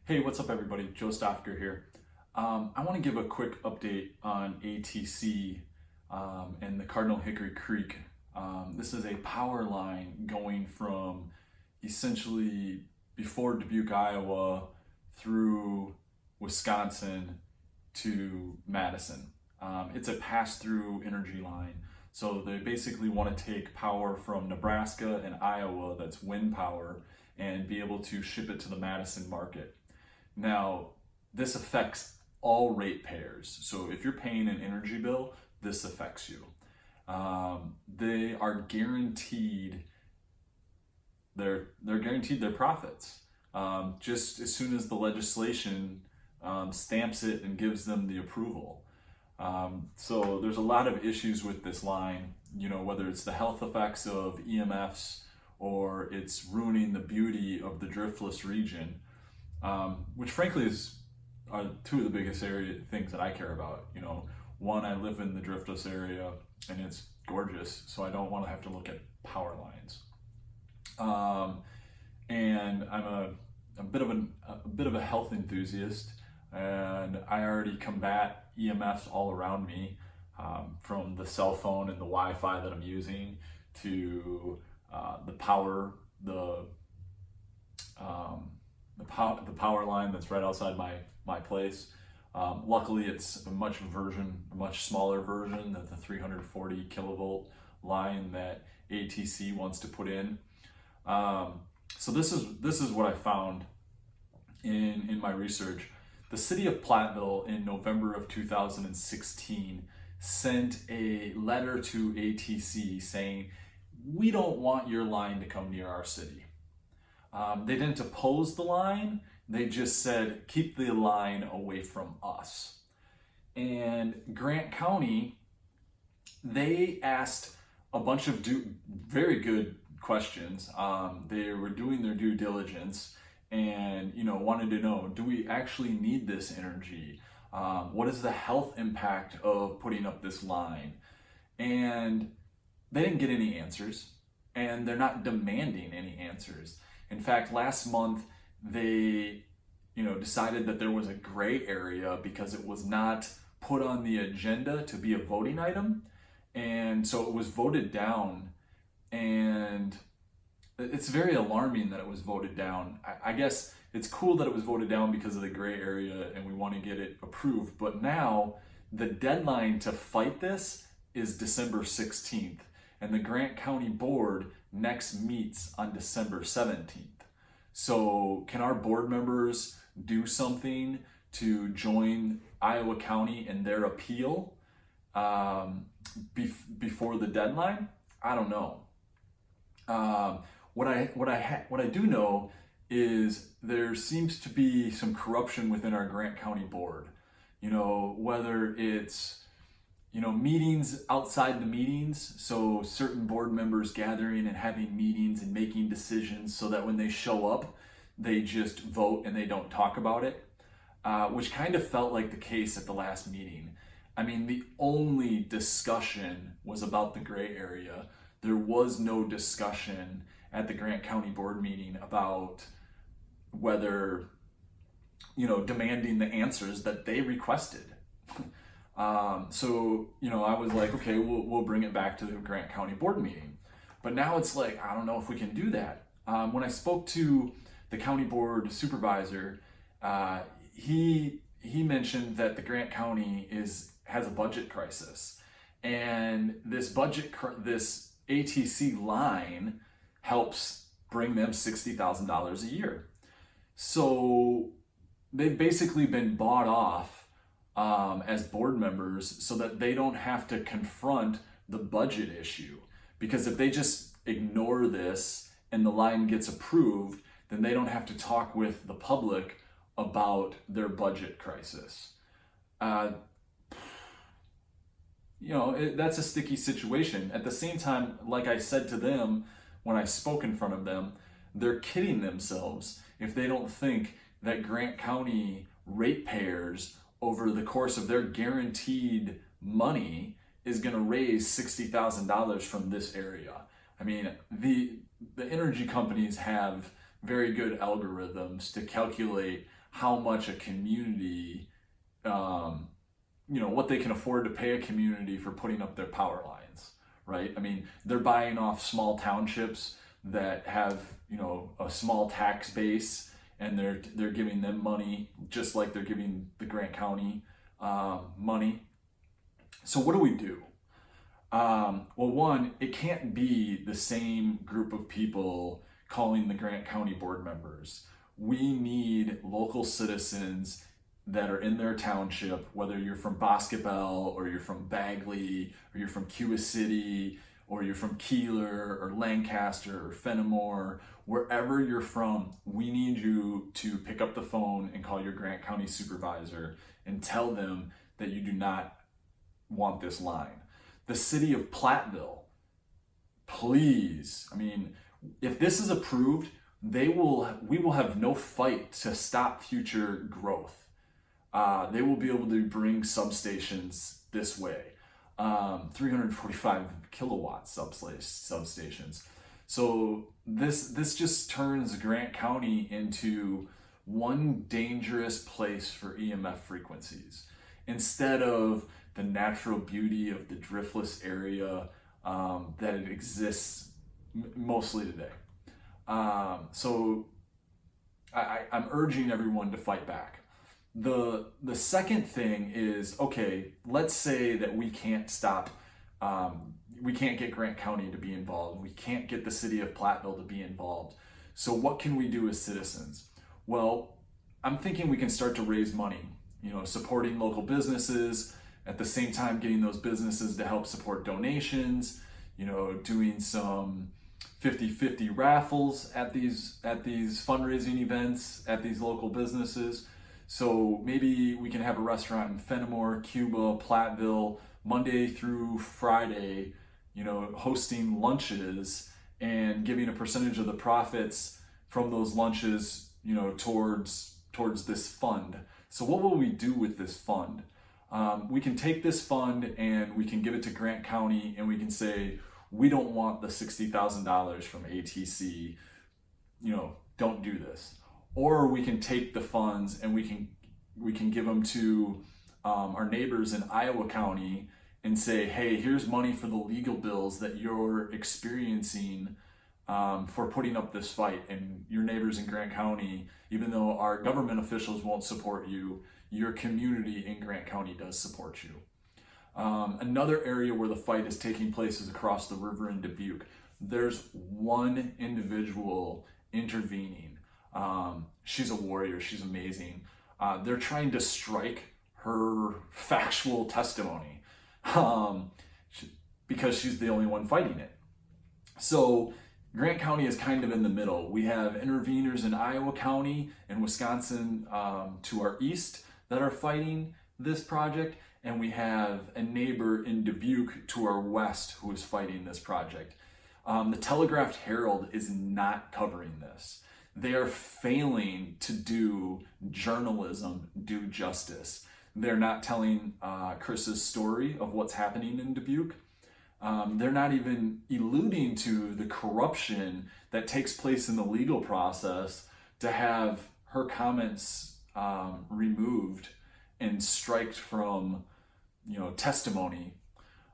Hey, what's up everybody? Joe Stofker here. I want to give a quick update on ATC and the Cardinal Hickory Creek. This is a power line going from essentially before Dubuque, Iowa through Wisconsin to Madison. It's a pass-through energy line. So they basically want to take power from Nebraska and Iowa, that's wind power, and be able to ship it to the Madison market. Now, this affects all ratepayers. So if you're paying an energy bill, this affects you. They are guaranteed they're guaranteed their profits. Just as soon as the legislation stamps it and gives them the approval. So there's a lot of issues with this line, whether it's the health effects of EMFs or it's ruining the beauty of the driftless region, which frankly are two of the biggest things that I care about. One, I live in the driftless area and it's gorgeous, so I don't want to have to look at power lines. And I'm a bit of a health enthusiast, and I already combat EMFs all around me, from the cell phone and the Wi-Fi that I'm using to the power line that's right outside my place. Luckily, it's a much smaller version than the 340 kilovolt line that ATC wants to put in. So this is what I found in my research. The city of Platteville in November of 2016 sent a letter to ATC saying, "We don't want your line to come near our city." They didn't oppose the line, they just said, keep the line away from us. And Grant County, they asked a bunch of very good questions. They were doing their due diligence and wanted to know, do we actually need this energy? What is the health impact of putting up this line? And they didn't get any answers, and they're not demanding any answers. In fact, last month they decided that there was a gray area because it was not put on the agenda to be a voting item, and so it was voted down. And it's very alarming that it was voted down. I guess it's cool that it was voted down because of the gray area and we want to get it approved, but now the deadline to fight this is December 16th, and the Grant County Board next meets on December 17th. So can our board members do something to join Iowa County in their appeal before the deadline? I don't know. What I do know is there seems to be some corruption within our Grant County Board. Whether it's meetings outside the meetings, so certain board members gathering and having meetings and making decisions so that when they show up, they just vote and they don't talk about it, which kind of felt like the case at the last meeting. I mean, the only discussion was about the gray area. There was no discussion at the Grant County Board meeting about whether, demanding the answers that they requested. So I was like, okay, we'll bring it back to the Grant County Board meeting. But now it's like, I don't know if we can do that. When I spoke to the county board supervisor, he mentioned that the Grant County has a budget crisis, and this ATC line helps bring them $60,000 a year. So they've basically been bought off as board members so that they don't have to confront the budget issue. Because if they just ignore this and the line gets approved, then they don't have to talk with the public about their budget crisis. That's a sticky situation. At the same time, like I said to them when I spoke in front of them, they're kidding themselves if they don't think that Grant County ratepayers over the course of their guaranteed money is going to raise $60,000 from this area. I mean, the energy companies have very good algorithms to calculate how much a community, what they can afford to pay a community for putting up their power lines, right? I mean, they're buying off small townships that have, a small tax base, and they're giving them money just like they're giving the Grant County money. So what do we do? Well, one, it can't be the same group of people calling the Grant County board members. We need local citizens that are in their township, whether you're from Boscobel or you're from Bagley or you're from Cuba City or you're from Keeler or Lancaster or Fenimore, wherever you're from, we need you to pick up the phone and call your Grant County supervisor and tell them that you do not want this line. The city of Platteville, please, I mean, if this is approved, we will have no fight to stop future growth. They will be able to bring substations this way, 345 kilowatt substations. So this just turns Grant County into one dangerous place for EMF frequencies instead of the natural beauty of the driftless area that it exists mostly today. So I'm urging everyone to fight back. The second thing is, okay, let's say that we can't stop, we can't get Grant County to be involved. We can't get the city of Platteville to be involved. So what can we do as citizens? Well, I'm thinking we can start to raise money, supporting local businesses, at the same time getting those businesses to help support donations, doing some 50-50 raffles at these fundraising events at these local businesses. So maybe we can have a restaurant in Fenimore, Cuba, Platteville, Monday through Friday, hosting lunches and giving a percentage of the profits from those lunches, towards this fund. So what will we do with this fund? We can take this fund and we can give it to Grant County, and we can say, we don't want the $60,000 from ATC, don't do this. Or we can take the funds and we can give them to our neighbors in Iowa County and say, hey, here's money for the legal bills that you're experiencing for putting up this fight. And your neighbors in Grant County, even though our government officials won't support you, your community in Grant County does support you. Another area where the fight is taking place is across the river in Dubuque. There's one individual intervening. She's a warrior. She's amazing. They're trying to strike her factual testimony because she's the only one fighting it. So Grant County is kind of in the middle. We have interveners in Iowa County and Wisconsin to our east that are fighting this project, and we have a neighbor in Dubuque to our west who is fighting this project. The Telegraph Herald is not covering this. They are failing to do journalism due justice. They're not telling Chris's story of what's happening in Dubuque. They're not even alluding to the corruption that takes place in the legal process to have her comments removed and striked from, testimony.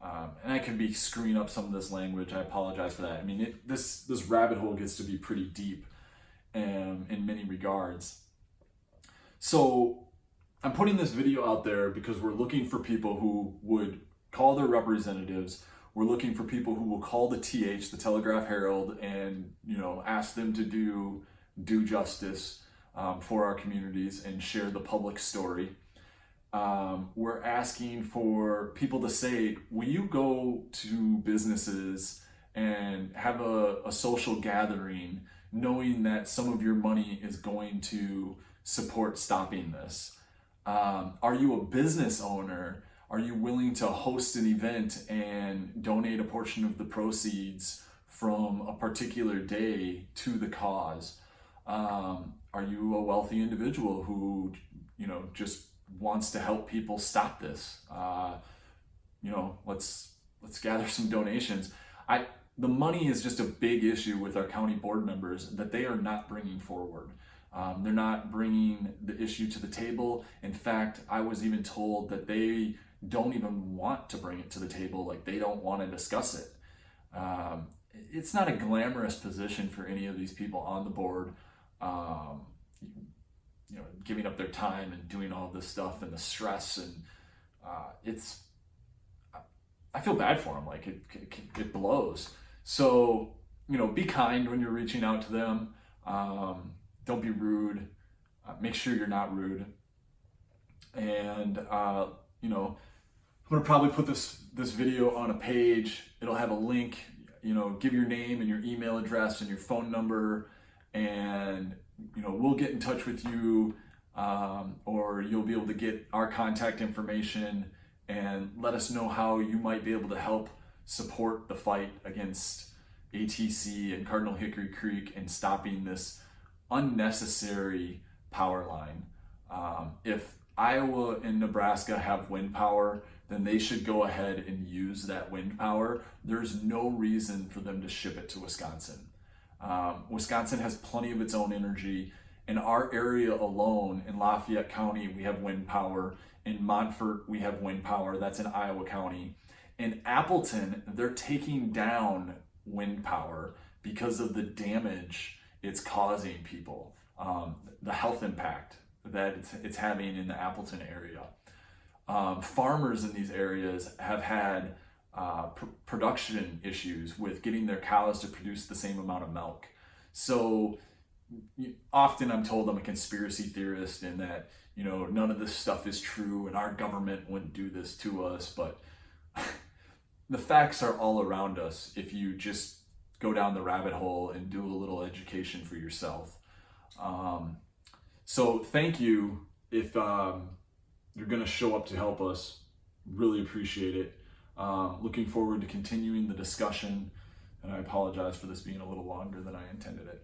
And I could be screwing up some of this language. I apologize for that. I mean, this rabbit hole gets to be pretty deep in many regards. So I'm putting this video out there because we're looking for people who would call their representatives. We're looking for people who will call the TH, the Telegraph Herald, and ask them to do justice for our communities and share the public story. We're asking for people to say, will you go to businesses and have a social gathering knowing that some of your money is going to support stopping this? Are you a business owner? Are you willing to host an event and donate a portion of the proceeds from a particular day to the cause? Are you a wealthy individual who, just wants to help people stop this? Let's gather some donations. The money is just a big issue with our county board members that they are not bringing forward. They're not bringing the issue to the table. In fact, I was even told that they don't even want to bring it to the table. Like, they don't want to discuss it. It's not a glamorous position for any of these people on the board, giving up their time and doing all this stuff and the stress, and I feel bad for them. Like, it blows. So, be kind when you're reaching out to them. Don't be rude. Make sure you're not rude. And, I'm going to probably put this video on a page. It'll have a link. Give your name and your email address and your phone number, and, we'll get in touch with you, or you'll be able to get our contact information and let us know how you might be able to help support the fight against ATC and Cardinal Hickory Creek and stopping this unnecessary power line. If Iowa and Nebraska have wind power, then they should go ahead and use that wind power. There's no reason for them to ship it to Wisconsin. Wisconsin has plenty of its own energy. In our area alone, in Lafayette County, we have wind power. In Montfort, we have wind power. That's in Iowa County. In Appleton, they're taking down wind power because of the damage it's causing people, the health impact that it's having in the Appleton area. Farmers in these areas have had production issues with getting their cows to produce the same amount of milk. So often I'm told I'm a conspiracy theorist and that, none of this stuff is true and our government wouldn't do this to us, but the facts are all around us if you just go down the rabbit hole and do a little education for yourself. So thank you if you're going to show up to help us. Really appreciate it. Looking forward to continuing the discussion, and I apologize for this being a little longer than I intended it.